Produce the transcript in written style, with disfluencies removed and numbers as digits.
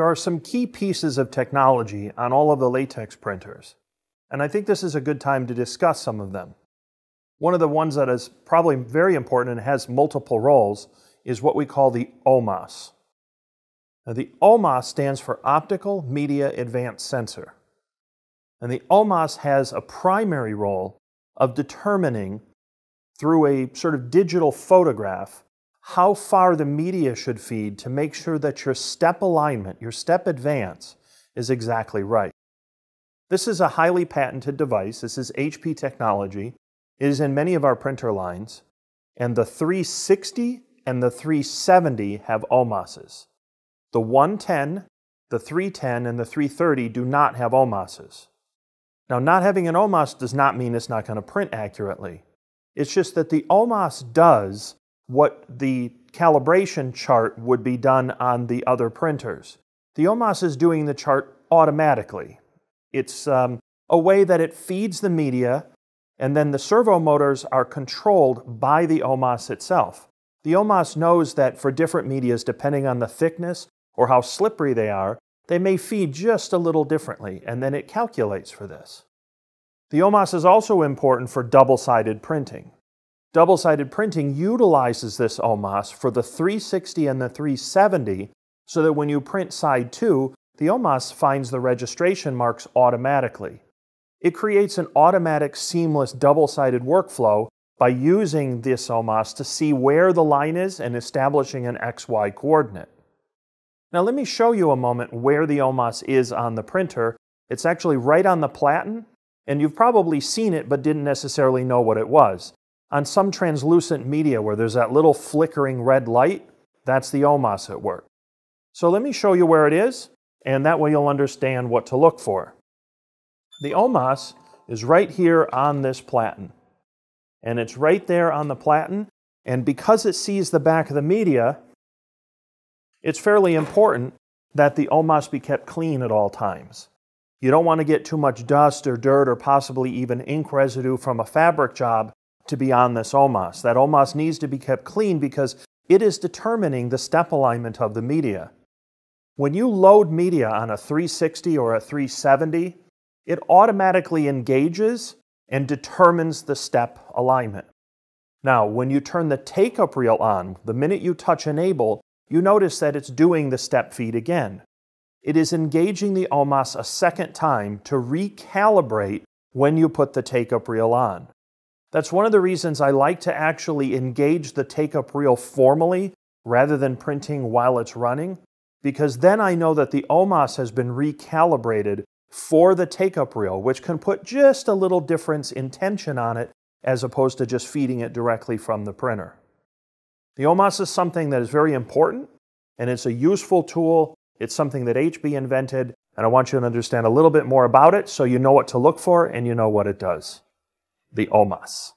there are some key pieces of technology on all of the latex printers, and I think this is a good time to discuss some of them. One of the ones that is probably very important and has multiple roles is what we call the OMOS. Now, the OMOS stands for Optical Media Advanced Sensor. And the OMOS has a primary role of determining, through a sort of digital photograph, how far the media should feed to make sure that your step alignment, your step advance, is exactly right. This is a highly patented device. This is HP technology. It is in many of our printer lines, and the 360 and the 370 have OMOSes. The 110, the 310, and the 330 do not have OMOSes. Now, not having an OMOS does not mean it's not going to print accurately. It's just that the OMOS does what the calibration chart would be done on the other printers. The OMOS is doing the chart automatically. It's a way that it feeds the media, and then the servo motors are controlled by the OMOS itself. The OMOS knows that for different medias, depending on the thickness or how slippery they are, they may feed just a little differently, and then it calculates for this. The OMOS is also important for double-sided printing. Double-sided printing utilizes this OMOS for the 360 and the 370, so that when you print side 2, the OMOS finds the registration marks automatically. It creates an automatic, seamless, double-sided workflow by using this OMOS to see where the line is and establishing an XY coordinate. Now let me show you a moment where the OMOS is on the printer. It's actually right on the platen, and you've probably seen it but didn't necessarily know what it was. On some translucent media where there's that little flickering red light, that's the OMOS at work. So let me show you where it is, and that way you'll understand what to look for. The OMOS is right here on this platen, and it's right there on the platen, and because it sees the back of the media, it's fairly important that the OMOS be kept clean at all times. You don't want to get too much dust or dirt or possibly even ink residue from a fabric job to be on this OMOS. That OMOS needs to be kept clean because it is determining the step alignment of the media. When you load media on a 360 or a 370, it automatically engages and determines the step alignment. Now, when you turn the take-up reel on, the minute you touch enable, you notice that it's doing the step feed again. It is engaging the OMOS a second time to recalibrate when you put the take-up reel on. That's one of the reasons I like to actually engage the take-up reel formally rather than printing while it's running, because then I know that the OMOS has been recalibrated for the take-up reel, which can put just a little difference in tension on it as opposed to just feeding it directly from the printer. The OMOS is something that is very important, and it's a useful tool. It's something that HP invented, and I want you to understand a little bit more about it so you know what to look for and you know what it does. The OMOS.